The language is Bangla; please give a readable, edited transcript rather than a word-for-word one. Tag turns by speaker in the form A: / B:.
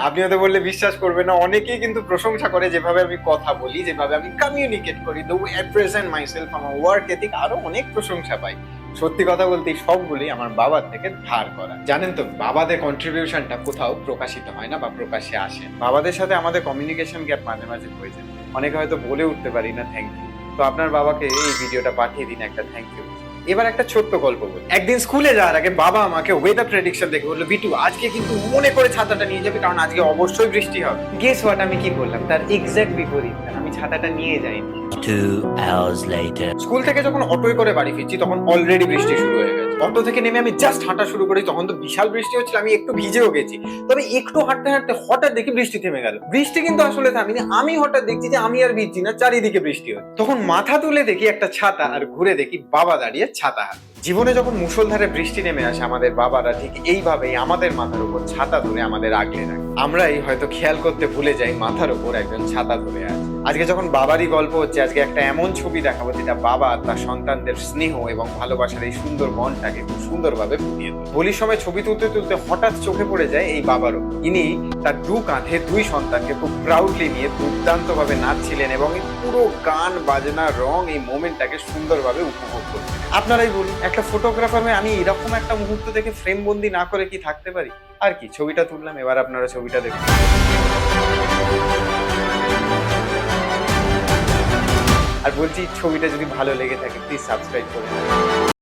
A: আপনি হয়তো বললে বিশ্বাস করবে না, অনেকেই কিন্তু প্রশংসা করে যেভাবে আমি কথা বলি, যেভাবে আমি কমিউনিকেট করি, the way I present myself, আমার ওয়ার্ক এথিক, আরো অনেক প্রশংসা পাই। সত্যি কথা বলতে এই সবগুলি আমার বাবার থেকে ধার করা। জানেন তো, বাবাদের কন্ট্রিবিউশনটা কোথাও প্রকাশিত হয় না বা প্রকাশ্যে আসে। বাবাদের সাথে আমাদের কমিউনিকেশন গ্যাপ মাঝে মাঝে হয়ে যায়, অনেকে হয়তো বলে উঠতে পারি না থ্যাংক ইউ। তো আপনার বাবাকে এই ভিডিওটা পাঠিয়ে দিন একটা থ্যাংক ইউ। এবার একটা ছোট্ট গল্প বলি। একদিন স্কুলে যাওয়ার আগে বাবা আমাকে ওয়েদার প্রেডিকশন দেখে বললো, বিটু আজকে কিন্তু মনে করে ছাতাটা নিয়ে যাবে, কারণ আজকে অবশ্যই বৃষ্টি হবে। গেস হোয়াট, আমি কি করলাম? তার এক্সাক্ট বিপরীত, আমি ছাতাটা নিয়ে যাইনি।
B: 2 hours later.
A: স্কুল থেকে যখন অটোয় করে বাড়ি ফিরছি তখন অলরেডি বৃষ্টি শুরু হয়ে গেছে। অটো থেকে নেমে আমি জাস্ট হাঁটা শুরু করি, তখন তো বিশাল বৃষ্টি হচ্ছিল, আমি একটু ভিজেও গেছি। তবে একটু হাঁটতে হাঁটতে হঠাৎ দেখি বৃষ্টি থেমে গেল। বৃষ্টি কিন্তু আসলে থামেনি, আমি হঠাৎ দেখছি যে আমি আর ভিজছি না, চারিদিকে বৃষ্টি হচ্ছে। তখন মাথা তুলে দেখি একটা ছাতা, আর ঘুরে দেখি বাবা দাঁড়িয়ে ছাতা হাতে। জীবনে যখন মুষলধারে বৃষ্টি নেমে আসে, আমাদের বাবারা ঠিক এইভাবেই আমাদের মাথার উপর ছাতা ধরে আমাদের আগলে রাখে। আমরাই হয়তো খেয়াল করতে ভুলে যাই মাথার উপর একজন ছাতা ধরে আছে। আজকে যখন বাবারই গল্প হচ্ছে, আজকে একটা এমন ছবি দেখাবো যেটা বাবা তার সন্তানদের স্নেহ এবং ভালোবাসার এই সুন্দর মনটাকে খুব সুন্দরভাবে ফুটিয়ে তোলে। হোলির সময় ছবি তুলতে তুলতে হঠাৎ চোখে পড়ে যায় এই বাবারও। ইনি তার দু কাঁধে দুই সন্তানকে খুব প্রাউডলি নিয়ে দুর্দান্ত ভাবে নাচছিলেন এবং এই পুরো গান বাজনা রং এই মোমেন্টটাকে সুন্দরভাবে উপভোগ করতেন। আপনারাই বলুন, একটা ফটোগ্রাফার হয়ে আমি এরকম একটা মুহূর্ত থেকে ফ্রেম বন্দি না করে কি থাকতে পারি? আর কি, ছবিটা তুললাম, এবার আপনারা ছবিটা দেখুন। আর বলছি, ছবিটা যদি ভালো লেগে থাকে প্লিজ সাবস্ক্রাইব করে দিন।